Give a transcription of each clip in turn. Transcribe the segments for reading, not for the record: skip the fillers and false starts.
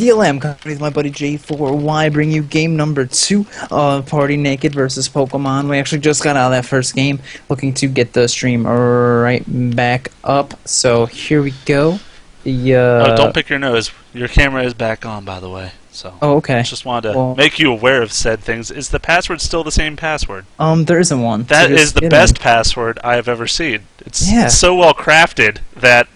RDTL. I'm coming with my buddy J4Y, bring you game number 2 of Party Naked versus Pokemon. We actually just got out of that first game, looking to get the stream right back up. So here we go. Oh, don't pick your nose. Your camera is back on, by the way. So oh, okay. Just wanted to make you aware of said things. Is the password still the same password? There isn't one. That is the best password I have ever seen. It's It's so well crafted that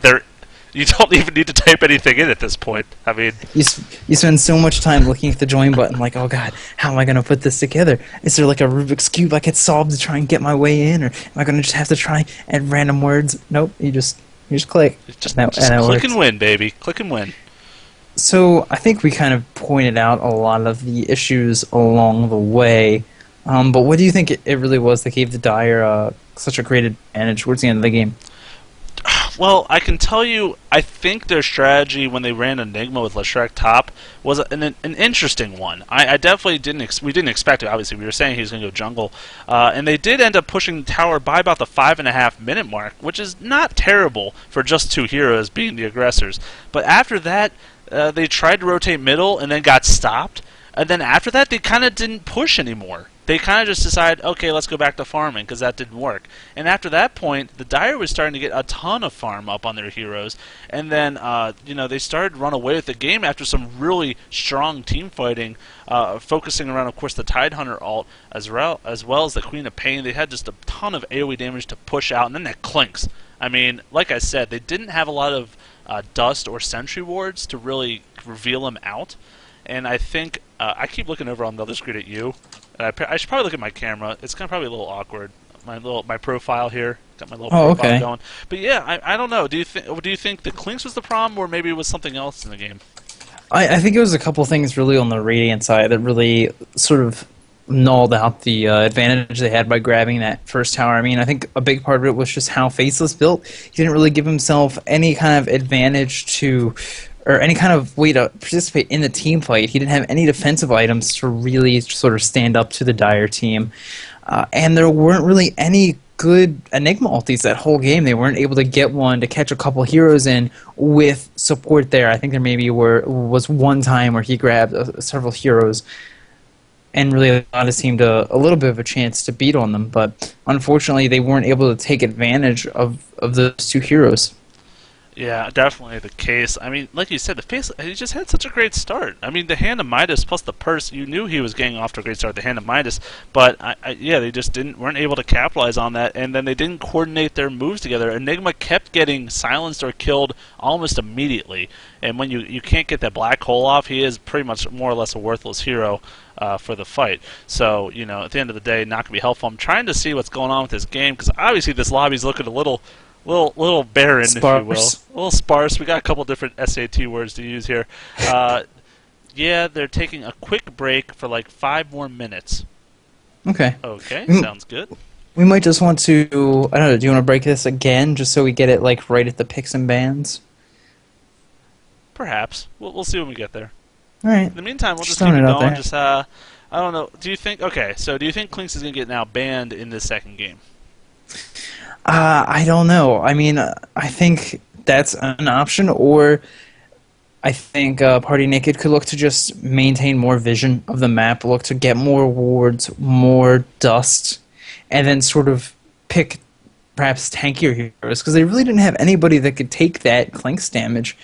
you don't even need to type anything in at this point. I mean, you spend so much time looking at the join button, like, oh god, how am I going to put this together? Is there like a Rubik's Cube I could solve to try and get my way in, or am I going to just have to try and random words? Nope, you just click. Just click and win, baby. Click and win. So I think we kind of pointed out a lot of the issues along the way, but what do you think it really was that gave the Dire such a great advantage towards the end of the game? Well, I can tell you, I think their strategy when they ran Enigma with Leshrac top was an interesting one. I definitely we didn't expect it. Obviously, we were saying he was going to go jungle, and they did end up pushing the tower by about the 5.5-minute mark, which is not terrible for just two heroes being the aggressors. But after that, they tried to rotate middle and then got stopped, and then after that, they kind of didn't push anymore. They kind of just decided, okay, let's go back to farming, because that didn't work. And after that point, the Dire was starting to get a ton of farm up on their heroes, and then they started to run away with the game after some really strong team fighting, focusing around, of course, the Tidehunter ult as well as the Queen of Pain. They had just a ton of AoE damage to push out, and then that Clinks. I mean, like I said, they didn't have a lot of dust or sentry wards to really reveal them out. And I think I keep looking over on the other screen at you. I should probably look at my camera. It's kind of probably a little awkward. My profile here, got my little profile going. But yeah, I don't know. Do you think the Clinks was the problem, or maybe it was something else in the game? I think it was a couple things really on the Radiant side that really sort of nulled out the advantage they had by grabbing that first tower. I mean, I think a big part of it was just how Faceless built. He didn't really give himself any kind of advantage to, or any kind of way to participate in the team fight. He didn't have any defensive items to really sort of stand up to the Dire team. And there weren't really any good Enigma ultis that whole game. They weren't able to get one to catch a couple heroes in with support there. I think there maybe was one time where he grabbed several heroes and really allowed his team to a little bit of a chance to beat on them. But unfortunately, they weren't able to take advantage of those two heroes. Yeah, definitely the case. I mean, like you said, he just had such a great start. I mean, the Hand of Midas plus the Purse, you knew he was getting off to a great start, the Hand of Midas, but they just weren't able to capitalize on that, and then they didn't coordinate their moves together. Enigma kept getting silenced or killed almost immediately, and when you can't get that black hole off, he is pretty much more or less a worthless hero for the fight. So, at the end of the day, not going to be helpful. I'm trying to see what's going on with this game, because obviously this lobby's looking a little barren, sparse, if you will. A little sparse. We got a couple different SAT words to use here. Yeah, they're taking a quick break for like 5 more minutes. Okay. Okay, sounds good. We might just want to, I don't know, do you want to break this again just so we get it like right at the picks and bans? Perhaps. We'll see when we get there. All right. In the meantime, we'll just keep it going. Just I don't know. Do you think Clinks is going to get now banned in this second game? I don't know. I mean, I think that's an option, or I think Party Naked could look to just maintain more vision of the map, look to get more wards, more dust, and then sort of pick perhaps tankier heroes, because they really didn't have anybody that could take that Clinks damage,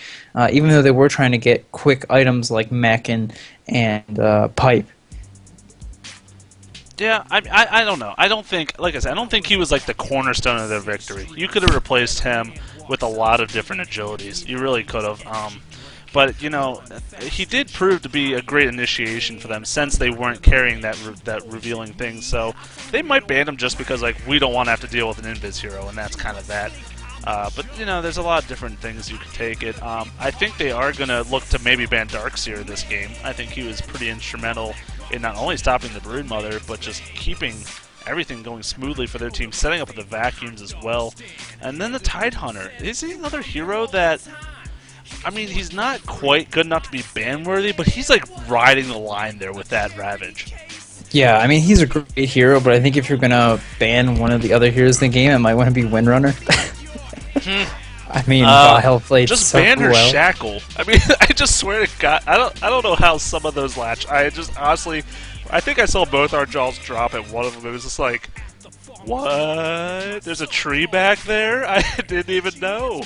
even though they were trying to get quick items like Mech and Pipe. Yeah, I don't know. I don't think, like I said, I don't think he was like the cornerstone of their victory. You could have replaced him with a lot of different agilities. You really could have. But he did prove to be a great initiation for them, since they weren't carrying that revealing thing. So they might ban him just because we don't want to have to deal with an invis hero, and that's kind of that. But there's a lot of different things you could take it. I think they are going to look to maybe ban Darkseer this game. I think he was pretty instrumental in not only stopping the Broodmother, but just keeping everything going smoothly for their team, setting up with the vacuums as well. And then the Tidehunter. Is he another hero that, I mean, he's not quite good enough to be ban-worthy, but he's like riding the line there with that Ravage. Yeah, I mean, he's a great hero, but I think if you're going to ban one of the other heroes in the game, it might want to be Windrunner. I mean, Vile played Just so ban her well. shackle. I mean, I just swear to God, I don't know how some of those latch. I just honestly, I think I saw both our jaws drop at one of them. It was just like, what? There's a tree back there? I didn't even know.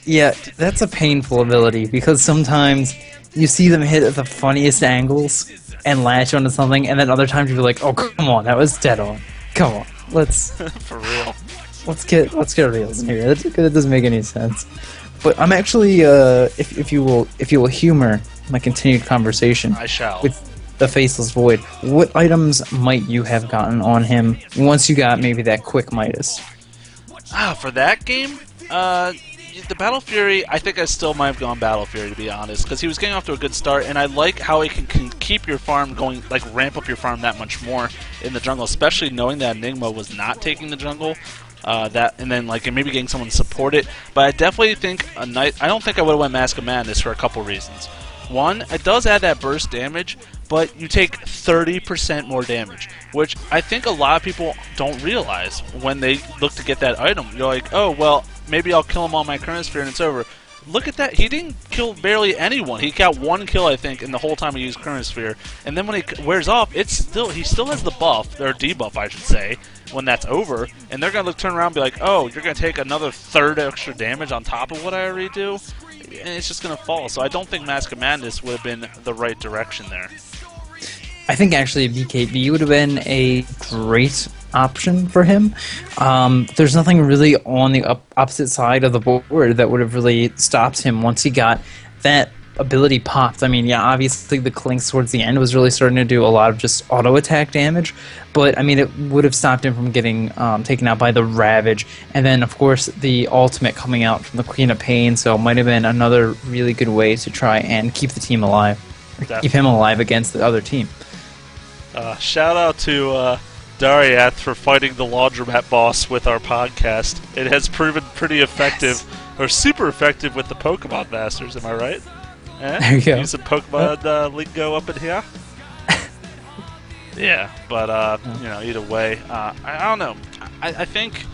Yeah, that's a painful ability because sometimes you see them hit at the funniest angles and latch onto something, and then other times you're like, "Oh, come on, that was dead on. Come on, For real. let's get real in here. That doesn't make any sense." But I'm actually, if you will humor my continued conversation I shall. with the Faceless Void, what items might you have gotten on him once you got maybe that quick Midas? For that game, the Battle Fury, I think I still might have gone Battle Fury, to be honest, because he was getting off to a good start, and I like how he can keep your farm going, like ramp up your farm that much more in the jungle, especially knowing that Enigma was not taking the jungle. And then like maybe getting someone to support it. But I definitely think I don't think I would have went Mask of Madness for a couple reasons. One, it does add that burst damage, but you take 30% more damage, which I think a lot of people don't realize when they look to get that item. You're like, oh, well, maybe I'll kill him on my current sphere and it's over. Look at that. He didn't kill barely anyone. He got one kill, I think, in the whole time he used current sphere. And then when he wears off, he still has the buff, or debuff, I should say, when that's over. And they're going to turn around and be like, oh, you're going to take another third extra damage on top of what I already do? And it's just going to fall. So I don't think Mask of Madness would have been the right direction there. I think actually BKB would have been a great option for him. There's nothing really on the opposite side of the board that would have really stopped him once he got that ability popped. I mean, yeah, obviously the Clinks towards the end was really starting to do a lot of just auto attack damage, but I mean, it would have stopped him from getting taken out by the Ravage, and then of course the ultimate coming out from the Queen of Pain, so it might have been another really good way to try and keep the team alive, keep him alive against the other team. Shout out to Dariath for fighting the laundromat boss with our podcast. It has proven pretty effective, or super effective with the Pokemon Masters, am I right? There you go. Use some Pokemon lingo up in here. Yeah, but either way, I don't know. I think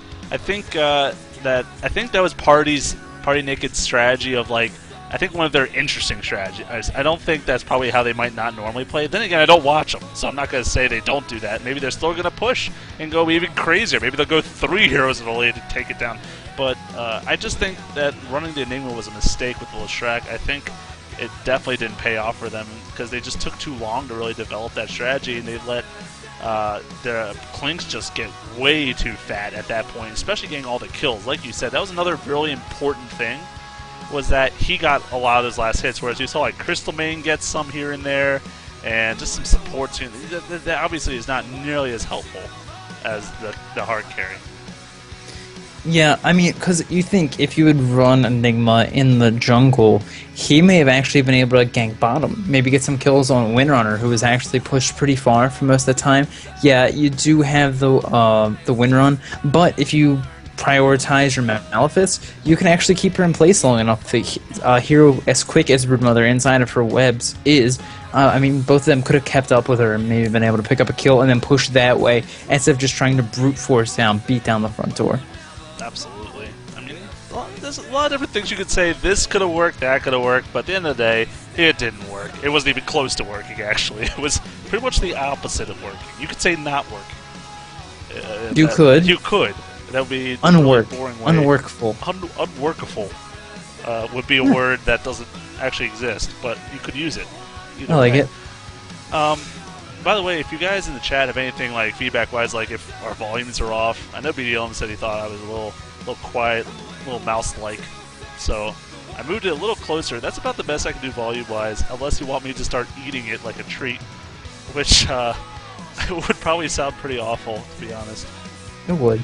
that was Party Naked's strategy of like. I think one of their interesting strategies. I don't think that's probably how they might not normally play. Then again, I don't watch them, so I'm not going to say they don't do that. Maybe they're still going to push and go even crazier. Maybe they'll go 3 heroes in a lane to take it down. But I just think that running the Enigma was a mistake with the Leshrac. I think it definitely didn't pay off for them because they just took too long to really develop that strategy, and they let the Clinks just get way too fat at that point, especially getting all the kills. Like you said, that was another really important thing, was that he got a lot of those last hits, whereas you saw like Crystal Main get some here and there, and just some supports. That obviously is not nearly as helpful as the hard carry. Yeah, I mean, because you think if you would run Enigma in the jungle, he may have actually been able to gank bottom, maybe get some kills on Windrunner, who was actually pushed pretty far for most of the time. Yeah, you do have the Windrun, but if you prioritize your Malefice, you can actually keep her in place long enough. The hero as quick as Broodmother inside of her webs is, I mean, both of them could have kept up with her and maybe been able to pick up a kill and then push that way instead of just trying to brute force beat down the front door. Absolutely. I mean, there's a lot of different things you could say. This could have worked, that could have worked, but at the end of the day, it didn't work. It wasn't even close to working, actually. It was pretty much the opposite of working. You could say not working. You could. You could. That would be Unwork. really boring way. Unworkable. Unworkable would be a word that doesn't actually exist, but you could use it. I like it. By the way, if you guys in the chat have anything like feedback-wise, like if our volumes are off, I know BDLM said he thought I was a little quiet, a little mouse-like, so I moved it a little closer. That's about the best I can do volume-wise, unless you want me to start eating it like a treat, which would probably sound pretty awful, to be honest. It would.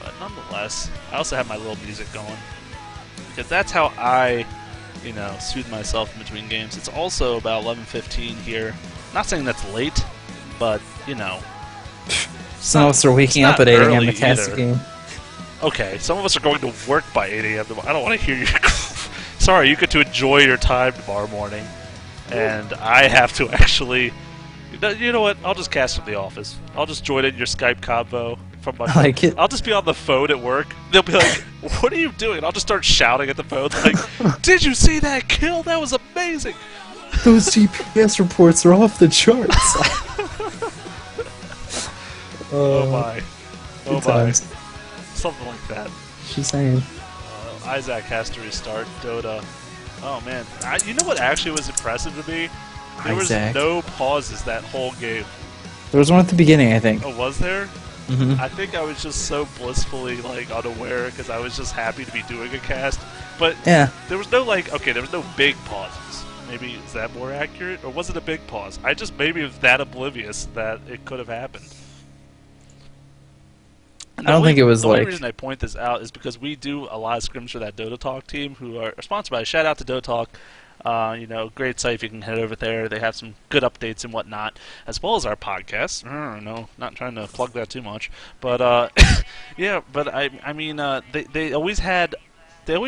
But nonetheless, I also have my little music going, because that's how I, soothe myself in between games. It's also about 11:15 here. Not saying that's late, but, Some of us are waking up at 8 a.m. to cast a game. Okay, some of us are going to work by 8 a.m. I don't want to hear you. Sorry, you get to enjoy your time tomorrow morning, and I have to actually You know what? I'll just cast from the office. I'll just join in your Skype convo from my I phone. like it. I'll just be on the phone at work. They'll be like, "What are you doing?" I'll just start shouting at the phone, like, "Did you see that kill? That was amazing!" Those GPS reports are off the charts. Oh my. Oh Good my. times. Something like that. She's saying. Isaac has to restart Dota. Oh man. You know what actually was impressive to me? There was Isaac. no pauses that whole game. There was one at the beginning, I think. Oh, was there? Mm-hmm. I think I was just so blissfully like unaware because I was just happy to be doing a cast. But Yeah. there was no there was no big pauses. Maybe is that more accurate, or was it a big pause? I just maybe was that oblivious that it could have happened. I don't think it was the only like... reason I point this out is because we do a lot of scrims for that Dota Talk team, who are sponsored by. Shout out to Dota Talk. Great site if you can head over there. They have some good updates and whatnot, as well as our podcast. No, not trying to plug that too much, but yeah. But I mean, they always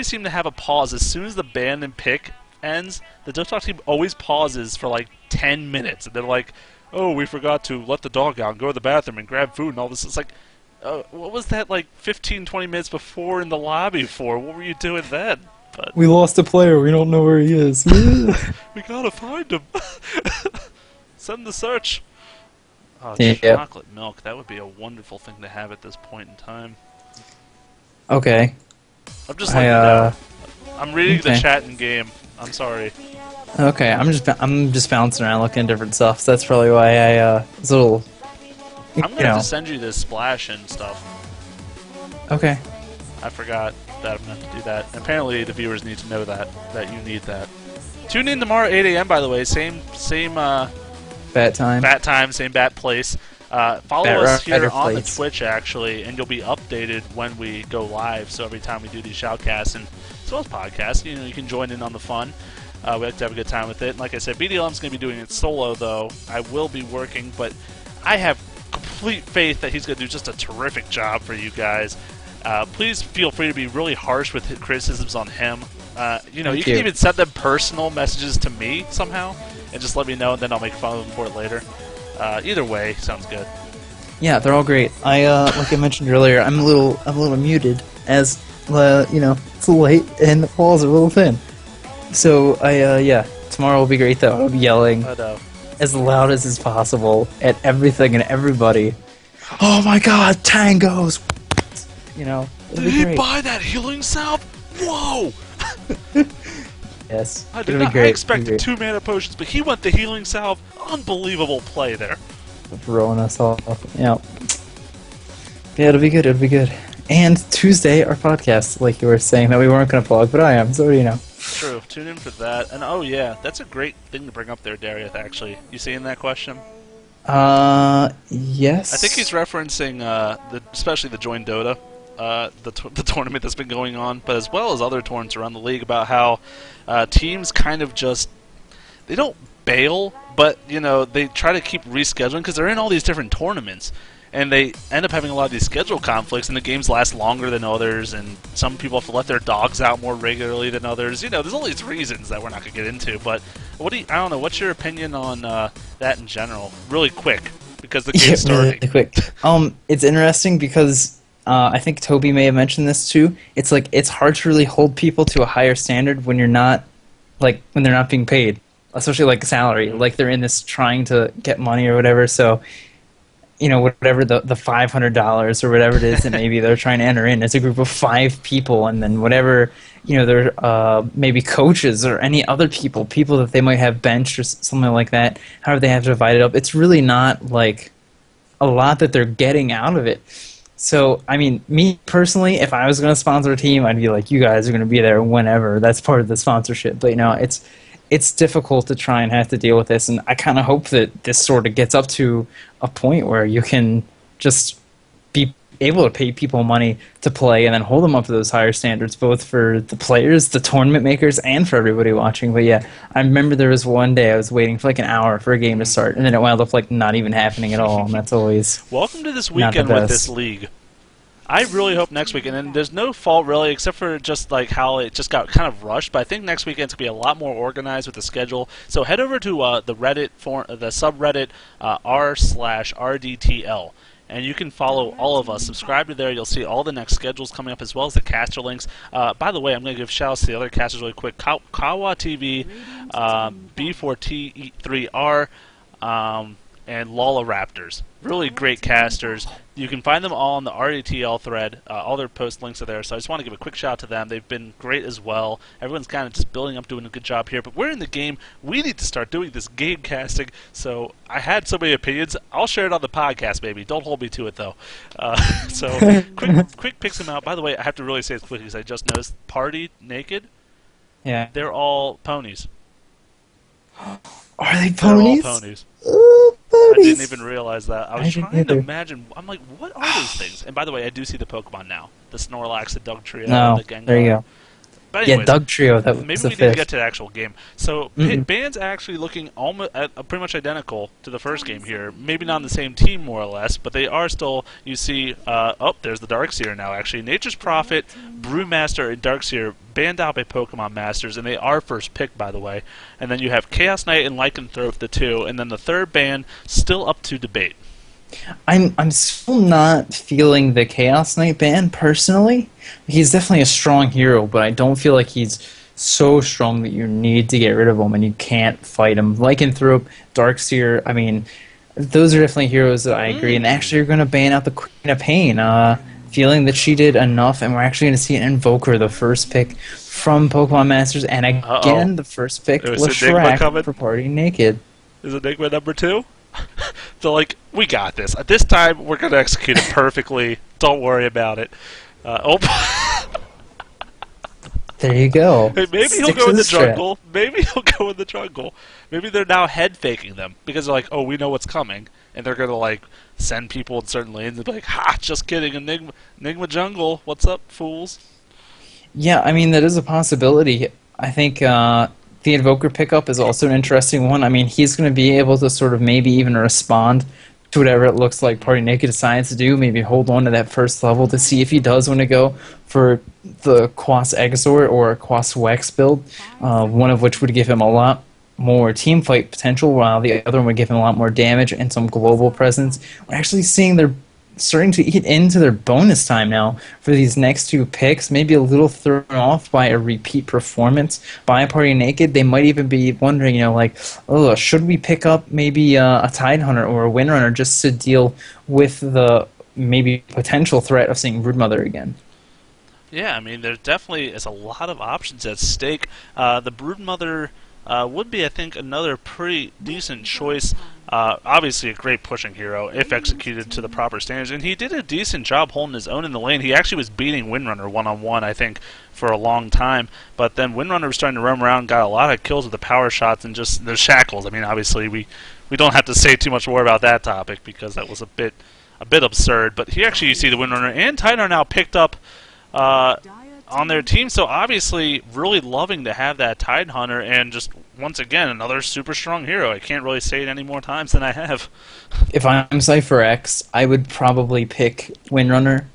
seem to have a pause as soon as the ban and pick ends. The Dota Talk team always pauses for like 10 minutes, and they're like, "Oh, we forgot to let the dog out and go to the bathroom and grab food and all this." It's like, what was that like 15, 20 minutes before in the lobby for? What were you doing then? But We lost a player. We don't know where he is. we gotta find him. Send the search. Oh, Yeah. chocolate milk. That would be a wonderful thing to have at this point in time. Okay. I'm just letting you know. I'm reading the Okay. chat in game. I'm sorry. Okay, I'm just bouncing around looking at different stuff. So that's probably why I was a little... I'm gonna have to send you this splash and stuff. Okay. I forgot that I'm going to have to do that. Apparently, the viewers need to know that you need that. Tune in tomorrow 8 a.m. By the way, same Bat time. bat time, same bat place. Follow Bat us here rider on the place. Twitch actually, and you'll be updated when we go live. So every time we do these shoutcasts and as well as podcasts, you can join in on the fun. We like to have a good time with it. And like I said, BDLM's going to be doing it solo though. I will be working, but I have complete faith that he's going to do just a terrific job for you guys. Please feel free to be really harsh with criticisms on him. You can even send them personal messages to me somehow, and just let me know, and then I'll make fun of them for it later. Either way, sounds good. Yeah, they're all great. Like I mentioned earlier, I'm a little muted as it's a little late and the walls are a little thin. So tomorrow will be great though. I'll be yelling as loud as is possible at everything and everybody. Oh my God, tangos! It'll Did be he great. buy that healing salve? Whoa! Yes, I it'll did be not. great. I expected 2 mana potions, but he went the healing salve. Unbelievable play there. Throwing us off. Yeah, it'll be good. It'll be good. And Tuesday, our podcast, like you were saying that we weren't going to plug, but I am. So you know. True. Tune in for that. And oh yeah, that's a great thing to bring up there, Darius. Actually, you seeing that question? Yes. I think he's referencing especially the Join Dota, the tournament that's been going on, but as well as other tournaments around the league about how teams kind of just they don't bail, but they try to keep rescheduling because they're in all these different tournaments, and they end up having a lot of these schedule conflicts, and the games last longer than others, and some people have to let their dogs out more regularly than others. There's all these reasons that we're not going to get into, but I don't know. What's your opinion on that in general? Really quick, because the game's starting. Really quick. It's interesting because I think Toby may have mentioned this too. It's like it's hard to really hold people to a higher standard when you're not when they're not being paid, especially like salary. Like they're in this trying to get money or whatever. So whatever the $500 or whatever it is that maybe they're trying to enter in as a group of 5 people, and then whatever they're maybe coaches or any other people that they might have benched or something like that. However they have to divide it up, it's really not like a lot that they're getting out of it. So I mean, me personally, if I was going to sponsor a team, I'd be like, you guys are going to be there whenever. That's part of the sponsorship. But it's difficult to try and have to deal with this, and I kind of hope that this sort of gets up to a point where you can just be able to pay people money to play and then hold them up to those higher standards, both for the players, the tournament makers, and for everybody watching. But yeah, I remember there was one day I was waiting for like an hour for a game to start, and then it wound up like not even happening at all, and that's always Welcome to this weekend with this league. I really hope next week, and then there's no fault really, except for just like how it just got kind of rushed. But I think next weekend's gonna be a lot more organized with the schedule. So head over to the Reddit for the subreddit r/RDTL, and you can follow all of us. Subscribe to there. You'll see all the next schedules coming up as well as the caster links. By the way, I'm going to give shout-outs to the other casters really quick. Kawa TV, B4T3R, and Lala Raptors. Really great casters. You can find them all on the RDTL thread. All their post links are there. So I just want to give a quick shout out to them. They've been great as well. Everyone's kind of just building up, doing a good job here. But we're in the game. We need to start doing this game casting. So I had so many opinions. I'll share it on the podcast, baby. Don't hold me to it, though. So quick picks them out. By the way, I have to really say this quickly because I just noticed Party Naked. Yeah. They're all ponies. Are they ponies? They're all ponies. Ooh, I ponies. didn't even realize that. I I was didn't trying to either. imagine. I'm like, what are those things? And by the way, I do see the Pokemon now. The Snorlax, the Dugtrio, No, the Gengar. there you go. But anyways, Yeah, Doug Trio. That maybe was we the need to fish. get to the actual game. So bands actually looking almost pretty much identical to the first game here. Maybe not on the same team more or less, but they are still. You see, oh, there's the Darkseer now. Actually, Nature's Prophet, Brewmaster, and Darkseer banned out by Pokemon Masters, and they are first pick, by the way. And then you have Chaos Knight and Lycanthrope, the two, and then the third ban still up to debate. I'm still not feeling the Chaos Knight ban personally. He's definitely a strong hero, but I don't feel like he's so strong that you need to get rid of him and you can't fight him. Lycanthrope, Darkseer, I mean, those are definitely heroes that I agree. And actually, you're going to ban out the Queen of Pain, feeling that she did enough, and we're actually going to see an Invoker, the first pick from Pokemon Masters, and again, the first pick, Is Enigma coming? Leshrac for Party Naked. Is Enigma number 2? So, like, we got this. At this time, we're going to execute it perfectly. Don't worry about it. There you go. Hey, maybe he'll Stick go to in the strat. jungle. Maybe he'll go in the jungle. Maybe they're now head faking them because they're like, oh, we know what's coming, and they're gonna like send people in certain lanes and be like, ha, just kidding, Enigma jungle. What's up, fools? Yeah, I mean, that is a possibility. I think the Invoker pickup is also an interesting one. I mean, he's going to be able to sort of maybe even respond to whatever it looks like Party Naked decides to do, maybe hold on to that first level to see if he does want to go for the Quas Exort or Quas Wex build, one of which would give him a lot more team fight potential, while the other one would give him a lot more damage and some global presence. We're actually seeing they're starting to eat into their bonus time now for these next two picks, maybe a little thrown off by a repeat performance by Party Naked. They might even be wondering, you know, like, oh, should we pick up maybe a Tidehunter or a Windrunner just to deal with the maybe potential threat of seeing Broodmother again? Yeah, I mean, there definitely is a lot of options at stake. The Broodmother would be, I think, another pretty decent choice. Obviously a great pushing hero if executed to the proper standards, and he did a decent job holding his own in the lane. He actually was beating Windrunner one-on-one, I think, for a long time, but then Windrunner was starting to roam around, got a lot of kills with the power shots and just the shackles. I mean, obviously we don't have to say too much more about that topic because that was a bit absurd, but here actually you see the Windrunner and Titan are now picked up on their team, so obviously really loving to have that Tidehunter, and just once again another super strong hero. I can't really say it any more times than I have. If I'm Cypher X, I would probably pick Windrunner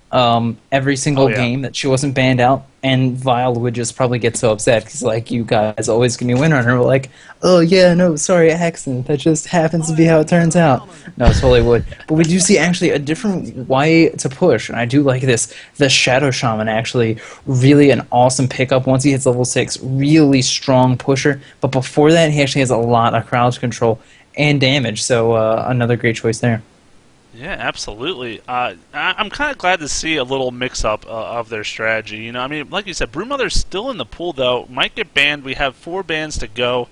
every single game that she wasn't banned out, and Vile would just probably get so upset because, like, you guys always give me Windrunner. We're like, oh yeah, no, sorry, accident. That just happens to be how it turns out. No, it totally would. But we do see actually a different way to push, and I do like this. The Shadow Shaman actually really an awesome pickup once he hits level 6. Really strong pusher, but before that he actually has a lot of crowd control and damage, so another great choice there. Yeah, absolutely. I'm kind of glad to see a little mix-up of their strategy. You know, I mean, like you said, Broodmother's still in the pool, though. Might get banned. We have 4 bans to go.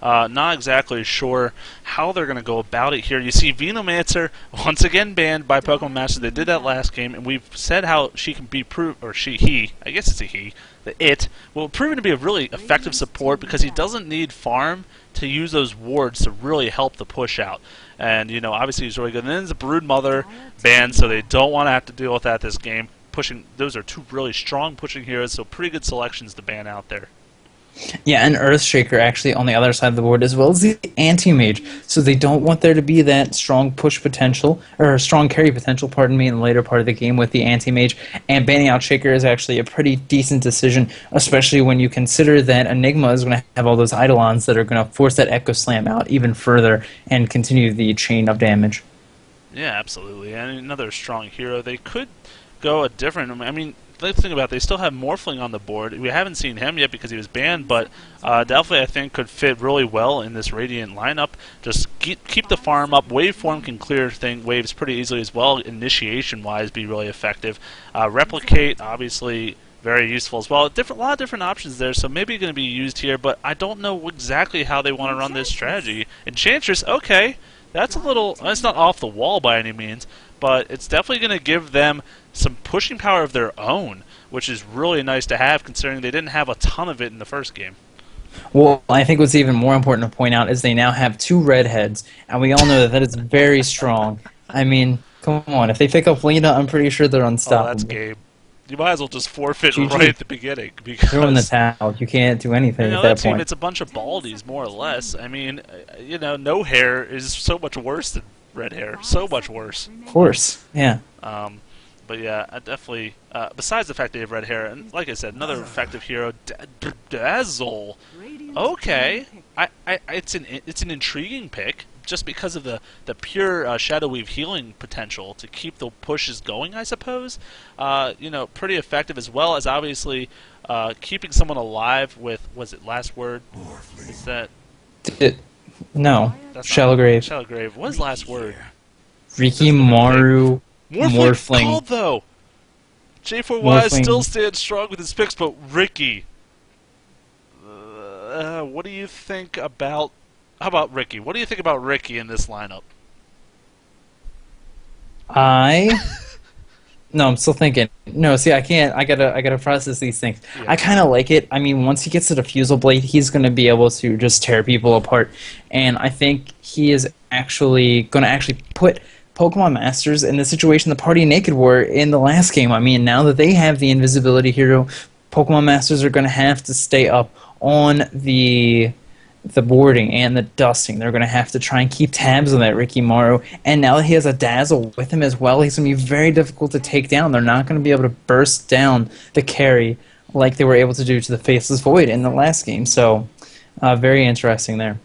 Not exactly sure how they're going to go about it here. You see Venomancer once again banned by Pokemon Masters. They did that last game, and we've said how she can be he, I guess it's a he, will proven to be a really effective support because he doesn't need farm to use those wards to really help the push out. And, you know, obviously he's really good. And then there's the Broodmother banned, so they don't want to have to deal with that this game. Those are 2 really strong pushing heroes, so pretty good selections to ban out there. Yeah, and Earthshaker actually on the other side of the board, as well as the anti-mage. So they don't want there to be that strong push potential, or strong carry potential, pardon me, in the later part of the game with the anti-mage. And banning out Shaker is actually a pretty decent decision, especially when you consider that Enigma is going to have all those Eidolons that are going to force that Echo Slam out even further and continue the chain of damage. Yeah, absolutely. And another strong hero. They could go a different. I mean, let's think about it. They still have Morphling on the board. We haven't seen him yet because he was banned, but definitely I think could fit really well in this Radiant lineup. Just keep the farm up. Waveform can clear waves pretty easily as well. Initiation-wise, be really effective. Replicate, obviously, very useful as well. A lot of different options there, so maybe going to be used here, but I don't know exactly how they want to run this strategy. Enchantress, okay. That's a little. It's not off the wall by any means, but it's definitely going to give them some pushing power of their own, which is really nice to have considering they didn't have a ton of it in the first game. Well, I think what's even more important to point out is they now have two redheads, and we all know that that is very strong. I mean, come on, if they pick up Lena, I'm pretty sure they're Oh, that's unstoppable. game. You might as well just forfeit right GG. at the beginning Throw in the because towel. You can't do anything at that that team point. it's a bunch of baldies more or less. I mean, no hair is so much worse than red hair. So much worse. Of course, yeah. Um, but yeah, I definitely. Besides the fact they have red hair, and like I said, another effective hero, Dazzle. Okay, it's an intriguing pick just because of the pure Shadow Weave healing potential to keep the pushes going. I suppose, pretty effective as well as obviously keeping someone alive with was it last word? Is that Did, no, that's not Shallow Grave. Shallow Grave? What is last word? Riki Maru Morphling Morphling. called though. J4Y still Morphling. stands strong with his picks, but Ricky. What do you think about? How about Ricky? What do you think about Ricky in this lineup? I no, I'm still thinking. No, see, I can't. I gotta process these things. Yeah. I kind of like it. I mean, once he gets to the Fusel Blade, he's gonna be able to just tear people apart, and I think he is actually gonna actually put Pokemon Masters in the situation the Party Naked were in the last game. I mean, now that they have the Invisibility Hero, Pokemon Masters are gonna have to stay up on the boarding and the dusting. They're going to have to try and keep tabs on that Ricky Morrow. And now that he has a Dazzle with him as well, he's going to be very difficult to take down. They're not going to be able to burst down the carry like they were able to do to the Faceless Void in the last game. So, very interesting there.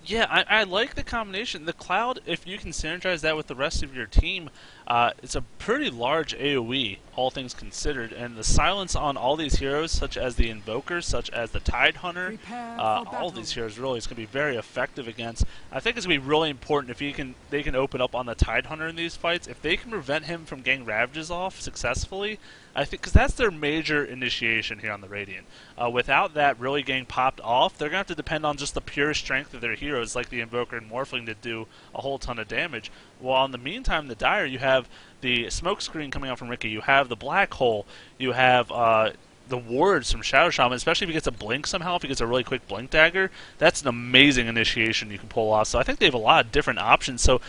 Yeah, I like the combination. The Cloud, if you can synergize that with the rest of your team, it's a pretty large AoE, all things considered. And the silence on all these heroes, such as the Invokers, such as the Tide Hunter, all these heroes really is going to be very effective against. I think it's going to be really important if they can open up on the Tide Hunter in these fights. If they can prevent him from getting Ravages off successfully, I think because that's their major initiation here on the Radiant. Without that really getting popped off, they're going to have to depend on just the pure strength of their heroes, like the Invoker and Morphling, to do a whole ton of damage. While in the meantime, the Dire, you have the smoke screen coming out from Ricky, you have the Black Hole, you have the wards from Shadow Shaman, especially if he gets a blink somehow, if he gets a really quick blink dagger, that's an amazing initiation you can pull off. So I think they have a lot of different options. So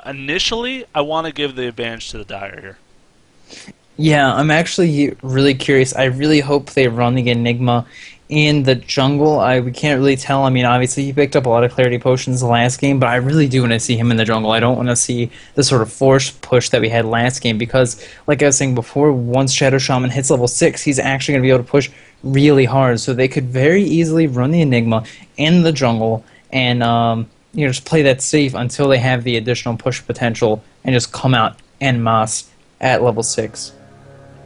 initially, I want to give the advantage to the Dire here. Yeah, I'm actually really curious. I really hope they run the Enigma in the jungle. We can't really tell. I mean, obviously he picked up a lot of clarity potions the last game, but I really do want to see him in the jungle. I don't want to see the sort of forced push that we had last game because, like I was saying before, once Shadow Shaman hits level 6, he's actually going to be able to push really hard. So they could very easily run the Enigma in the jungle and just play that safe until they have the additional push potential and just come out en masse at level 6.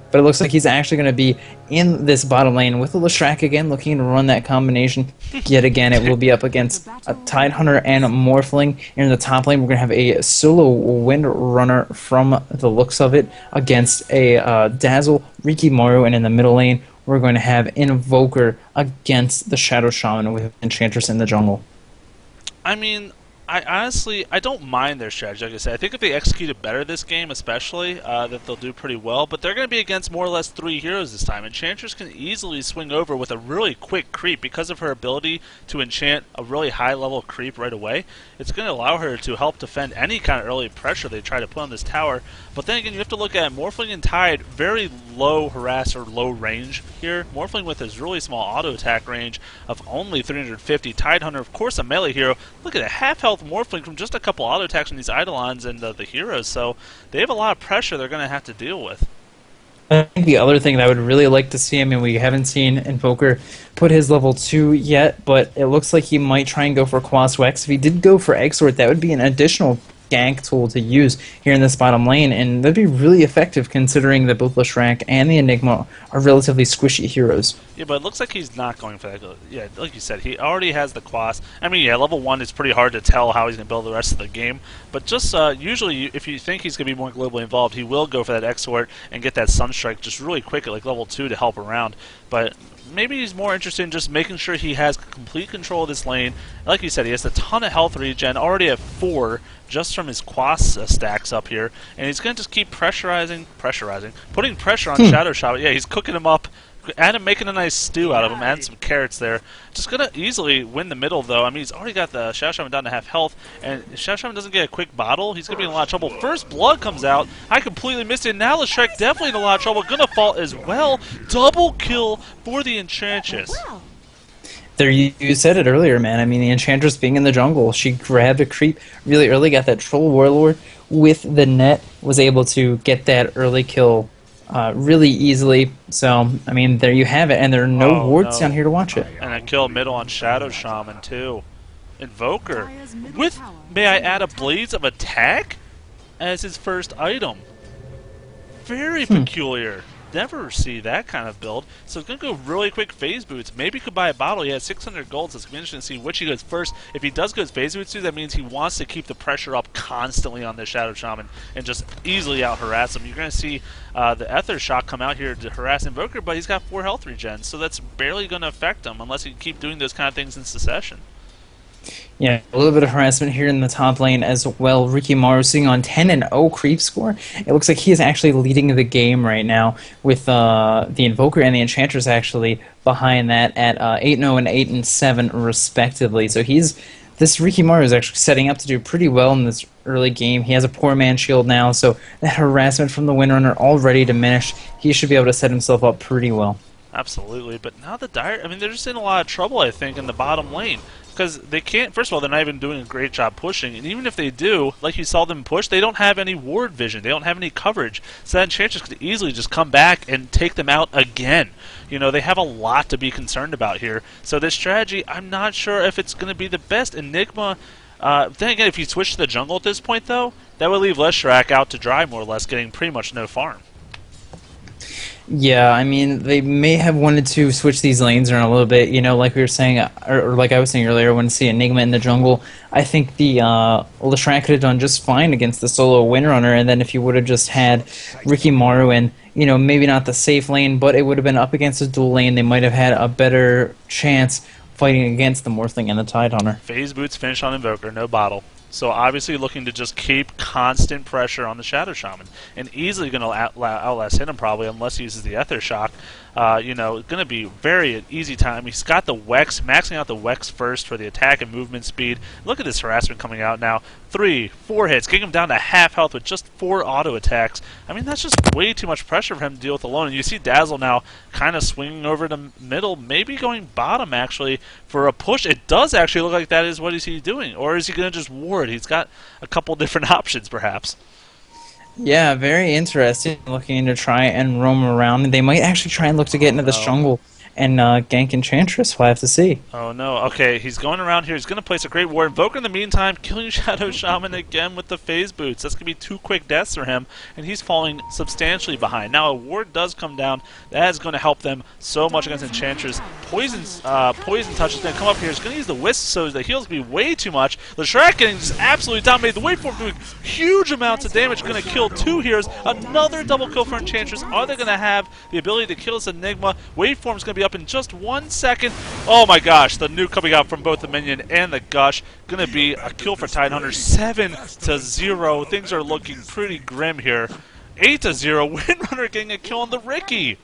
But it looks like he's actually going to be in this bottom lane with the Leshrac again, looking to run that combination. Yet again, it will be up against a Tide Hunter and a Morphling. In the top lane, we're going to have a solo Wind Runner from the looks of it against a Dazzle, Riki Maru, and in the middle lane, we're going to have Invoker against the Shadow Shaman with Enchantress in the jungle. I mean, I honestly, I don't mind their strategy. Like I said, I think if they execute it better this game, especially, that they'll do pretty well. But they're going to be against more or less 3 heroes this time, Enchantress can easily swing over with a really quick creep because of her ability to enchant a really high-level creep right away. It's going to allow her to help defend any kind of early pressure they try to put on this tower. But then again, you have to look at Morphling and Tide, very low harass or low range here. Morphling with his really small auto attack range of only 350. Tide Hunter, of course, a melee hero. Look at it, half health Morphling from just a couple auto attacks from these Eidolons and the heroes, so they have a lot of pressure they're going to have to deal with. I think the other thing that I would really like to see, I mean, we haven't seen Invoker put his level 2 yet, but it looks like he might try and go for Quas Wex. If he did go for Exort, that would be an additional gank tool to use here in this bottom lane, and that'd be really effective considering that both Leshrac and the Enigma are relatively squishy heroes. Yeah, but it looks like he's not going for that. Yeah, like you said, he already has the Quas. I mean, yeah, level 1 is pretty hard to tell how he's going to build the rest of the game, but just usually if you think he's going to be more globally involved, he will go for that Exort and get that Sunstrike just really quick at like level 2 to help around. But maybe he's more interested in just making sure he has complete control of this lane. Like you said, he has a ton of health regen, already at 4 just from his Quas stacks up here, and he's going to just keep putting pressure on Shadow Shot. Yeah, he's cooking him up, and making a nice stew out of him, adding some carrots there. Just going to easily win the middle, though. I mean, he's already got the Shadow Shaman down to half health, and if Shadow Shaman doesn't get a quick bottle, he's going to be in a lot of trouble. First Blood comes out. I completely missed it. Now Leshrac definitely in a lot of trouble. Going to fall as well. Double kill for the Enchantress. There, you said it earlier, man. I mean, the Enchantress being in the jungle, she grabbed a creep really early, got that Troll Warlord with the net, was able to get that early kill really easily. So, I mean, there you have it, and there are no wards down here to watch it. And a kill middle on Shadow Shaman, too. Invoker with, may I add, a Blades of Attack as his first item. Very peculiar. Never see that kind of build. So it's going to go really quick phase boots. Maybe he could buy a bottle. He has 600 gold, so it's going to be interesting to see which he goes first. If he does go phase boots too, that means he wants to keep the pressure up constantly on this Shadow Shaman and just easily out harass him. You're going to see the Ether Shock come out here to harass Invoker, but he's got 4 health regen, so that's barely going to affect him unless he can keep doing those kind of things in succession. Yeah, a little bit of harassment here in the top lane as well. Rikimaru sitting on 10-0 creep score. It looks like he is actually leading the game right now with the Invoker and the Enchantress actually behind that at 8-0 and 8-7 respectively. So this Rikimaru is actually setting up to do pretty well in this early game. He has a poor man shield now, so that harassment from the Windrunner already diminished. He should be able to set himself up pretty well. Absolutely, but now the Dire, I mean, they're just in a lot of trouble, I think, in the bottom lane. Because they can't, first of all, they're not even doing a great job pushing, and even if they do, like you saw them push, they don't have any ward vision, they don't have any coverage, so that Enchantress could easily just come back and take them out again. You know, they have a lot to be concerned about here, so this strategy, I'm not sure if it's going to be the best. Enigma, then again, if you switch to the jungle at this point, though, that would leave Leshrac out to dry, more or less, getting pretty much no farm. Yeah, I mean, they may have wanted to switch these lanes around a little bit, you know, like we were saying, or like I was saying earlier, when see Enigma in the jungle, I think the Leshrac could have done just fine against the solo Windrunner, and then if you would have just had Rikimaru and, you know, maybe not the safe lane, but it would have been up against a dual lane, they might have had a better chance fighting against the Morphling and the Tide Hunter. Phase boots finish on Invoker, no bottle. So obviously looking to just keep constant pressure on the Shadow Shaman, and easily going to outlast hit him probably unless he uses the Ether Shock. You know, going to be very easy time. He's got the Wex, maxing out the Wex first for the attack and movement speed. Look at this harassment coming out now. 3, 4 hits, getting him down to half health with just 4 auto attacks. I mean, that's just way too much pressure for him to deal with alone. And you see Dazzle now kind of swinging over to middle, maybe going bottom actually for a push. It does actually look like that is what he's doing. Or is he going to just ward? He's got a couple different options perhaps. Yeah, very interesting. Looking to try and roam around. They might actually try and look to get into this jungle and gank Enchantress. We'll have to see. Oh no, okay, he's going around here. He's going to place a great ward. Invoker in the meantime, killing Shadow Shaman again with the phase boots. That's going to be 2 quick deaths for him, and he's falling substantially behind. Now a ward does come down. That is going to help them so much against Enchantress. Poison touch is going to come up here. He's going to use the Wisp, so the heal's going to be way too much. Leshrac getting just absolutely dominated. The waveform doing huge amounts of damage. Going to kill 2 heroes. Another double kill for Enchantress. Are they going to have the ability to kill this Enigma? Waveform's going to be up in just 1 second. Oh my gosh, the nuke coming out from both the minion and the gush. Going to be a kill for Tidehunter, 7-0. Things are looking pretty grim here. 8-0, Windrunner getting a kill on the Ricky.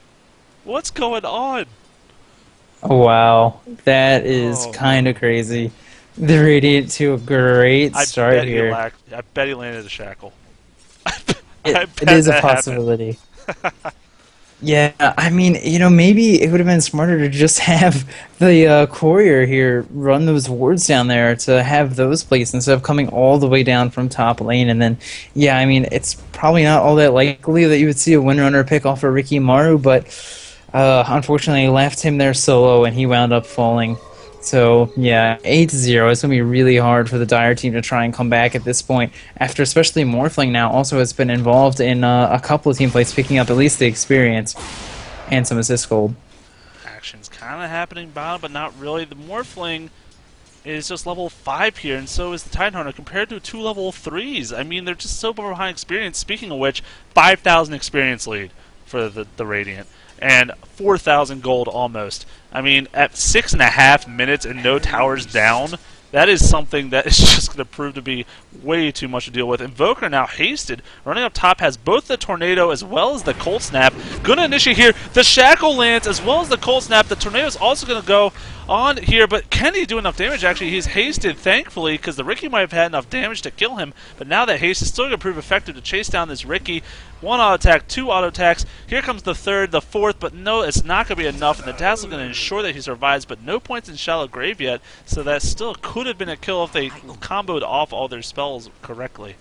What's going on? Oh, wow, that is kind of crazy. The Radiant to a great start here. I bet he landed a shackle. It is a possibility. Yeah, I mean, you know, maybe it would have been smarter to just have the courier here run those wards down there to have those placed instead of coming all the way down from top lane. And then, yeah, I mean, it's probably not all that likely that you would see a Windrunner pick off a Ricky Maru, but unfortunately left him there solo and he wound up falling. So, yeah, 8-0. It's going to be really hard for the Dire team to try and come back at this point, after especially Morphling now also has been involved in a couple of team plays, picking up at least the experience and some assist gold. Action's kind of happening bottom, but not really. The Morphling is just level 5 here, and so is the Tidehunter compared to 2 level 3s. I mean, they're just so far behind experience. Speaking of which, 5,000 experience lead for the Radiant. And 4,000 gold almost. I mean, at 6.5 minutes and no towers down, that is something that is just going to prove to be way too much to deal with. Invoker now hasted, running up top, has both the Tornado as well as the Cold Snap. Going to initiate here. The Shackle lands as well as the Cold Snap. The Tornado is also going to go on here, but can he do enough damage? Actually, he's hasted, thankfully, because the Ricky might have had enough damage to kill him, but now that haste is still going to prove effective to chase down this Ricky. 1 auto attack, 2 auto attacks. Here comes the 3rd, the 4th, but no, it's not going to be enough, and the Dazzle is going to ensure that he survives, but no points in Shallow Grave yet, so that still could have been a kill if they comboed off all their spells correctly.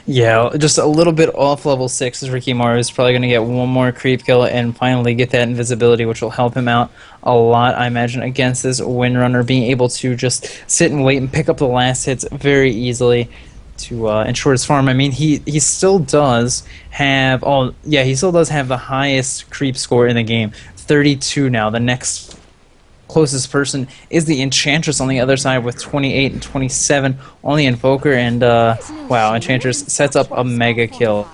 Yeah, just a little bit off level 6 as Ricky Maru is probably going to get one more creep kill and finally get that invisibility, which will help him out a lot, I imagine, against this Windrunner, being able to just sit and wait and pick up the last hits very easily to ensure his farm. I mean, he still does have he still does have the highest creep score in the game, 32 now. The next closest person is the Enchantress on the other side with 28 and 27 on the Invoker, and wow, Enchantress sets up a mega kill.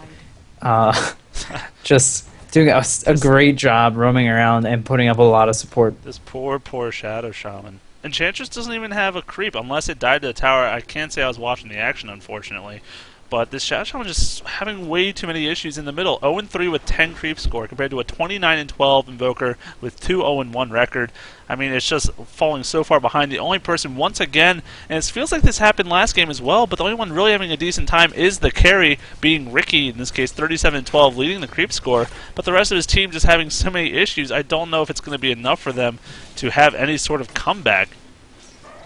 Just doing a great job roaming around and putting up a lot of support. This poor Shadow Shaman. Enchantress doesn't even have a creep unless it died to the tower. I can't say I was watching the action, unfortunately. But this Shadow Shaman just having way too many issues in the middle. 0-3 with 10 creep score compared to a 29-12 Invoker with 2-0-1 record. I mean, it's just falling so far behind. The only person, once again, and it feels like this happened last game as well, but the only one really having a decent time is the carry, being Ricky, in this case, 37-12, leading the creep score. But the rest of his team just having so many issues, I don't know if it's going to be enough for them to have any sort of comeback.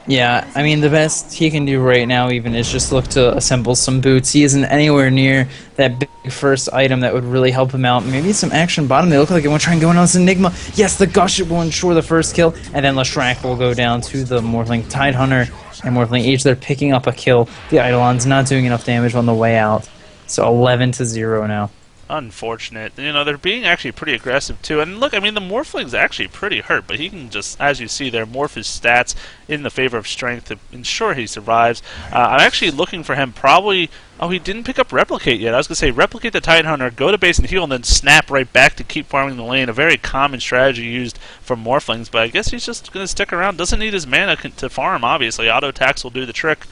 Yeah, I mean, the best he can do right now even is just look to assemble some boots. He isn't anywhere near that big first item that would really help him out. Maybe some action bottom. They look like they want to try and go in on this Enigma. Yes, the Gush will ensure the first kill, and then Leshrac will go down to the Morphling Tidehunter and Morphling H. They're picking up a kill. The Eidolon's not doing enough damage on the way out. So 11-0 now. Unfortunate. You know, they're being actually pretty aggressive too. And look, I mean, the Morphling's actually pretty hurt, but he can just, as you see there, morph his stats in the favor of strength to ensure he survives. I'm actually looking for him probably... Oh, he didn't pick up Replicate yet. I was going to say, Replicate the Tidehunter, go to base and heal, and then snap right back to keep farming the lane. A very common strategy used for Morphlings, but I guess he's just going to stick around. Doesn't need his mana to farm, obviously. Auto attacks will do the trick.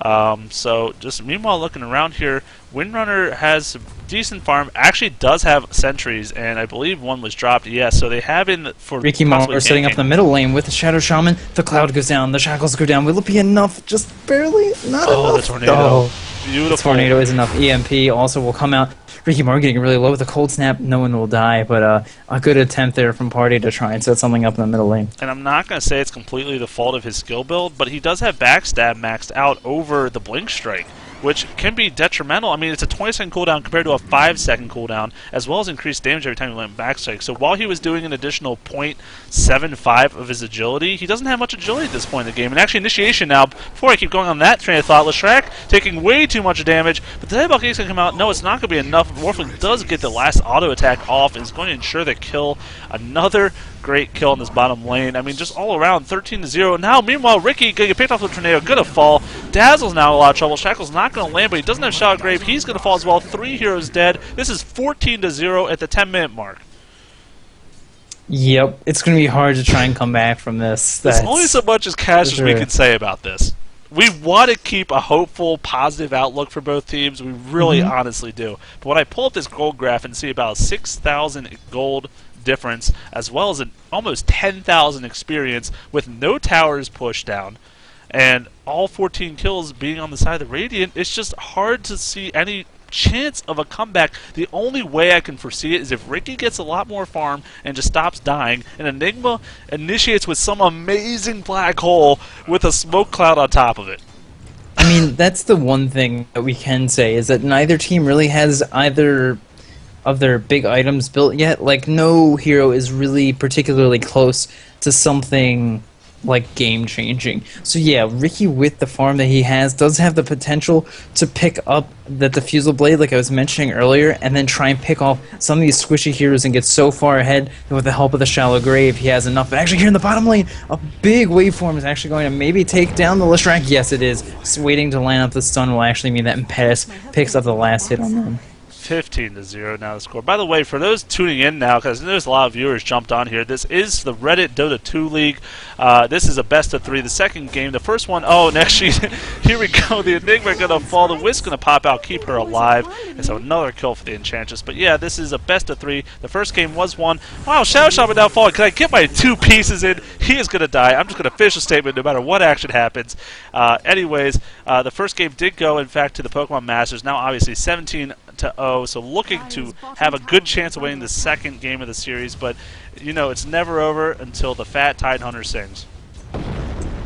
So just meanwhile looking around here, Windrunner has decent farm, actually does have sentries, and I believe one was dropped. Yes, so they have in for Ricky Maru setting up the middle lane with the Shadow Shaman. The cloud goes down, the shackles go down. Will it be enough? Just barely, not enough. Oh, the tornado. Oh, beautiful. the tornado is enough. EMP also will come out. Ricky Maru getting really low with a cold snap. No one will die, but a good attempt there from Party to try and set something up in the middle lane. And I'm not going to say it's completely the fault of his skill build, but he does have backstab maxed out over the Blink Strike, which can be detrimental. I mean, it's a 20-second cooldown compared to a 5-second cooldown, as well as increased damage every time you land backstrike. So while he was doing an additional 0.75 of his agility, he doesn't have much agility at this point in the game. And actually, initiation now, before I keep going on that train of thought, Leshrac taking way too much damage, but the Dayball Gate's going to come out. No, it's not going to be enough. Morphling does get the last auto attack off and is going to ensure the kill. Another great kill in this bottom lane. I mean, just all around 13-0. Now, meanwhile, Ricky going to get picked off with the Tornado, going to fall. Dazzle's now in a lot of trouble. Shackle's not going to land, but he doesn't have Shadow Grave. He's going to fall as well. 3 heroes dead. This is 14-0 at the 10-minute mark. Yep, it's going to be hard to try and come back from this. There's only so That's much as for cash as we sure. can say about this. We want to keep a hopeful, positive outlook for both teams. We really, Hmm. honestly do. But when I pull up this gold graph and see about 6,000 gold difference, as well as an almost 10,000 experience with no towers pushed down, and all 14 kills being on the side of the Radiant, it's just hard to see any chance of a comeback. The only way I can foresee it is if Ricky gets a lot more farm and just stops dying, and Enigma initiates with some amazing black hole with a smoke cloud on top of it. I mean, that's the one thing that we can say is that neither team really has either of their big items built yet. Like, no hero is really particularly close to something like game changing. So yeah, Ricky with the farm that he has does have the potential to pick up the Diffusal Blade, like I was mentioning earlier, and then try and pick off some of these squishy heroes and get so far ahead that with the help of the Shallow Grave, he has enough. But actually, here in the bottom lane, a big waveform is actually going to maybe take down the Leshrac. Yes, it is. Just waiting to line up the stun will actually mean that Impetus picks up the last hit on them. 15-0 now the score. By the way, for those tuning in now, because there's a lot of viewers jumped on here, this is the Reddit Dota 2 League. This is a best of 3. The second game, the first one, oh, and actually, here we go. The Enigma going to fall. The Wisp going to pop out, keep her alive. And so another kill for the Enchantress. But yeah, this is a best of 3. The first game was won. Wow, Shadow Shaman now falling. Can I get my 2 pieces in? He is going to die. I'm just going to finish a statement no matter what action happens. Anyways, the first game did go, in fact, to the Pokemon Masters. Now, obviously, 17-0, so looking to have a good chance of winning the second game of the series, but you know it's never over until the fat Tidehunter sings.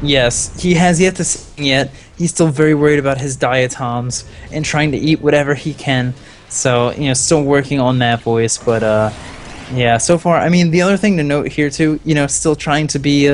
Yes, he has yet to sing yet. He's still very worried about his diatoms and trying to eat whatever he can. So, still working on that voice, but yeah, so far, I mean, the other thing to note here too, still trying to be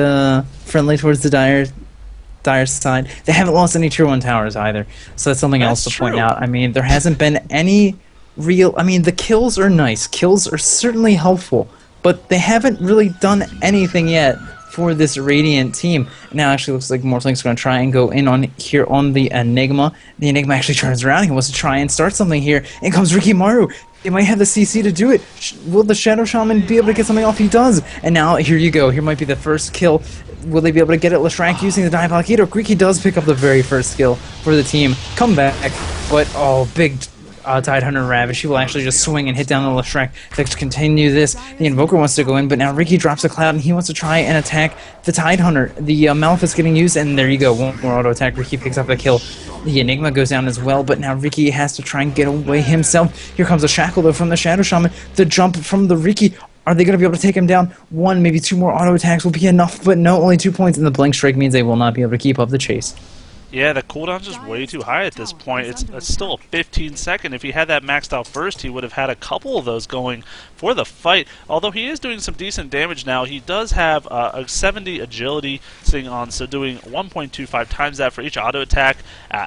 friendly towards the dire side. They haven't lost any tier 1 towers either. So that's something else That's to point true. out. I mean, there hasn't been any real, I mean, the kills are nice. Kills are certainly helpful, but they haven't really done anything yet for this Radiant team. Now actually looks like Mortling's going to try and go in on here on the Enigma. The Enigma actually turns around. He wants to try and start something here. In comes Ricky Maru. They might have the CC to do it. Will the Shadow Shaman be able to get something off? He does. And now here you go. Here might be the first kill. Will they be able to get it? Leshrac using the Diabolic Eater. Ricky does pick up the very first kill for the team. Come back. But, oh, big Tidehunter Ravish. He will actually just swing and hit down the Leshrac to continue this. The Invoker wants to go in, but now Ricky drops a cloud and he wants to try and attack the Tidehunter. The Malefic's getting used, and there you go. One more auto attack. Ricky picks up the kill. The Enigma goes down as well, but now Ricky has to try and get away himself. Here comes a Shackle, though, from the Shadow Shaman. The jump from the Ricky. Are they going to be able to take him down? One, maybe 2 more auto attacks will be enough, but no, only 2 points, and the Blink Strike means they will not be able to keep up the chase. Yeah, the cooldown's just way too high at this point. It's still a 15-second. If he had that maxed out first, he would have had a couple of those going for the fight. Although he is doing some decent damage now, he does have a 70 agility sitting on, so doing 1.25 times that for each auto attack.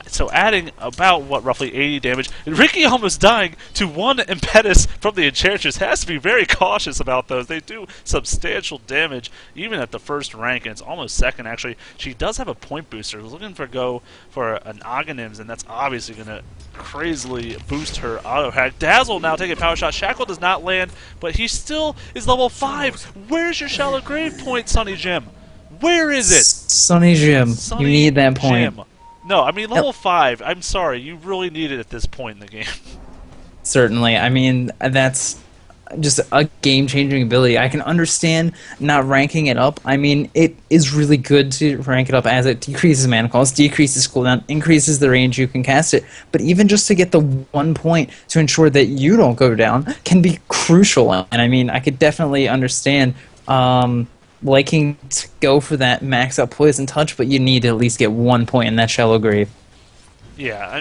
So adding about, roughly 80 damage. And Ricky almost dying to 1 Impetus from the Enchantress. Has to be very cautious about those. They do substantial damage, even at the first rank, and it's almost second, actually. She does have a point booster. Looking for go for an Aghanims, and that's obviously going to crazily boost her auto hack. Dazzle now taking a power shot. Shackle does not land, but he still is level 5. Where's your Shallow Grave point, Sonny Jim? Where is it? Sonny Jim, Sonny you need that point. Jim. No, I mean level 5. I'm sorry, you really need it at this point in the game. Certainly. I mean, that's just a game-changing ability. I can understand not ranking it up. I mean, it is really good to rank it up as it decreases mana cost, decreases cooldown, increases the range you can cast it. But even just to get the 1 point to ensure that you don't go down can be crucial. And I mean, I could definitely understand liking to go for that max out poison touch, but you need to at least get 1 point in that Shallow Grave. Yeah,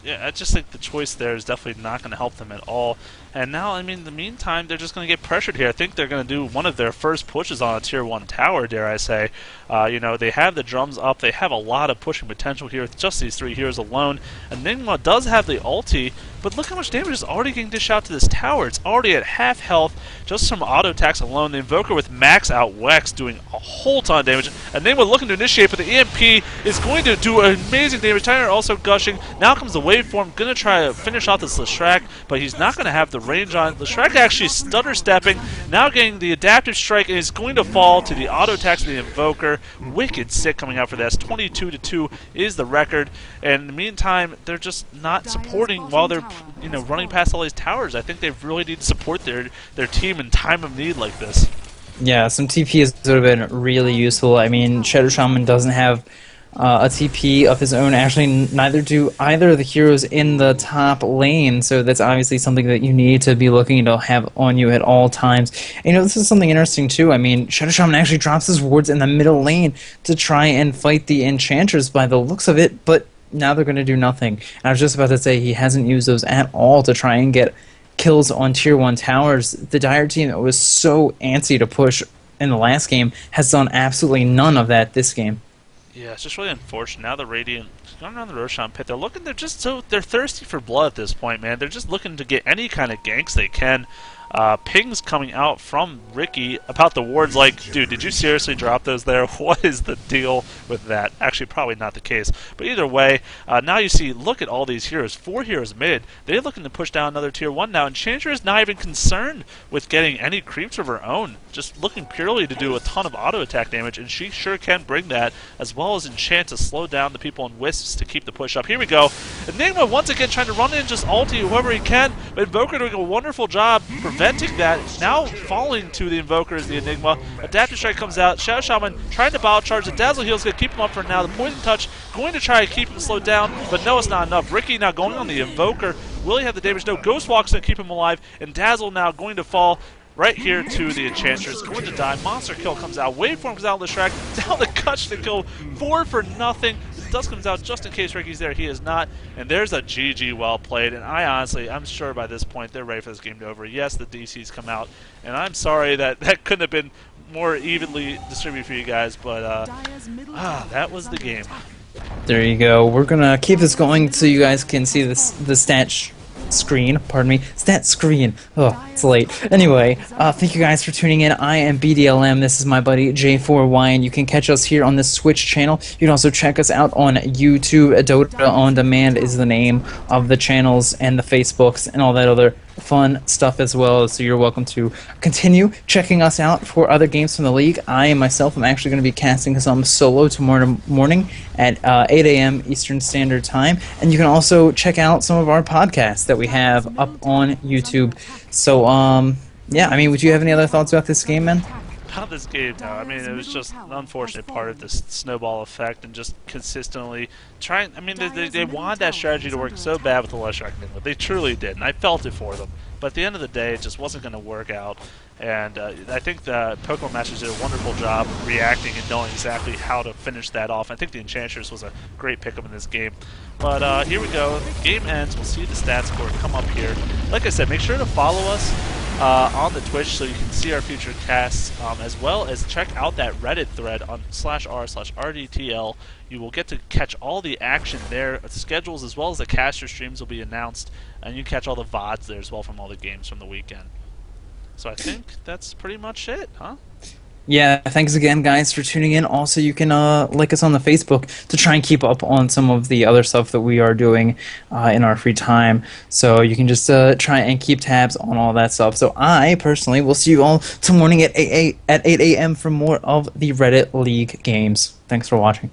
yeah, I just think the choice there is definitely not going to help them at all. And now, I mean, in the meantime, they're just going to get pressured here. I think they're going to do one of their first pushes on a Tier 1 tower, dare I say. They have the drums up. They have a lot of pushing potential here with just these 3 heroes alone. Enigma does have the ulti, but look how much damage is already getting dished out to this tower. It's already at half health just from auto attacks alone. The Invoker with max out Wex doing a whole ton of damage. Enigma looking to initiate, but the EMP is going to do amazing damage. Tyler also up gushing. Now comes the waveform, gonna try to finish off this Leshrac, but he's not gonna have the range on. Leshrac actually stutter stepping, now getting the adaptive strike, and is going to fall to the auto attacks of the Invoker. Wicked sick coming out for this. 22-2 is the record, and in the meantime, they're just not supporting while they're running past all these towers. I think they really need to support their team in time of need like this. Yeah, some TPs would have been really useful. I mean, Shadow Shaman doesn't have a TP of his own. Actually, neither do either of the heroes in the top lane, so that's obviously something that you need to be looking to have on you at all times. And, this is something interesting too. I mean, Shadow Shaman actually drops his wards in the middle lane to try and fight the Enchanters by the looks of it, but now they're going to do nothing. And I was just about to say he hasn't used those at all to try and get kills on tier 1 towers. The Dire team that was so antsy to push in the last game has done absolutely none of that this game. Yeah, it's just really unfortunate. Now the Radiant going around the Roshan pit, they're thirsty for blood at this point, man. They're just looking to get any kind of ganks they can. Pings coming out from Ricky about the wards like, dude, did you seriously drop those there? What is the deal with that? Actually, probably not the case. But either way, now you see, look at all these heroes. 4 heroes mid. They're looking to push down another tier 1 now, and Enchanter is not even concerned with getting any creeps of her own. Just looking purely to do a ton of auto attack damage, and she sure can bring that, as well as enchant to slow down the people in Wisps to keep the push up. Here we go. Enigma once again trying to run in, just ulti whoever he can, but Invoker doing a wonderful job preventing that. Now falling to the Invoker is the Enigma. Adaptive Strike comes out. Shadow Shaman trying to biocharge. The Dazzle Heal is going to keep him up for now. The Poison Touch going to try to keep him slowed down, but no, it's not enough. Ricky now going on the Invoker. Will he have the damage? No. Ghost Walk's going to keep him alive, and Dazzle now going to fall right here to the Enchantress. Going to die. Monster Kill comes out. Waveform comes out. Leshrac down the Gush to go 4 for nothing. Dust comes out just in case Ricky's there. He is not. And there's a GG well played. And I'm sure by this point they're ready for this game to be over. Yes, the DCs come out. And I'm sorry that couldn't have been more evenly distributed for you guys. But that was the game. There you go. We're going to keep this going so you guys can see the stat screen. Pardon me. Stat screen. Oh, it's late. Anyway, thank you guys for tuning in. I am BDLM. This is my buddy J4Y, and you can catch us here on this Switch channel. You can also check us out on YouTube. Dota On Demand is the name of the channels, and the Facebooks and all that other fun stuff as well. So you're welcome to continue checking us out for other games from the league. I myself am actually going to be casting some solo tomorrow morning at 8 a.m. Eastern Standard Time, and you can also check out some of our podcasts that we have up on YouTube. So yeah, I mean, would you have any other thoughts about this game, man? About this game, no. I mean, it was just an unfortunate part of this snowball effect, and just consistently trying. I mean, they wanted that strategy to work so bad with the Leshrac Enigma. They truly did, and I felt it for them. But at the end of the day, it just wasn't going to work out. And I think the Pokemon Masters did a wonderful job reacting and knowing exactly how to finish that off. I think the Enchantress was a great pickup in this game. But here we go. Game ends. We'll see the stats score come up here. Like I said, make sure to follow us on the Twitch so you can see our future casts, as well as check out that Reddit thread on /r/RDTL. You will get to catch all the action there. The schedules as well as the caster streams will be announced, and you can catch all the VODs there as well from all the games from the weekend. So I think that's pretty much it, huh? Yeah, thanks again, guys, for tuning in. Also, you can like us on the Facebook to try and keep up on some of the other stuff that we are doing in our free time. So you can just try and keep tabs on all that stuff. So I, personally, will see you all tomorrow morning at 8 a.m. for more of the Reddit League games. Thanks for watching.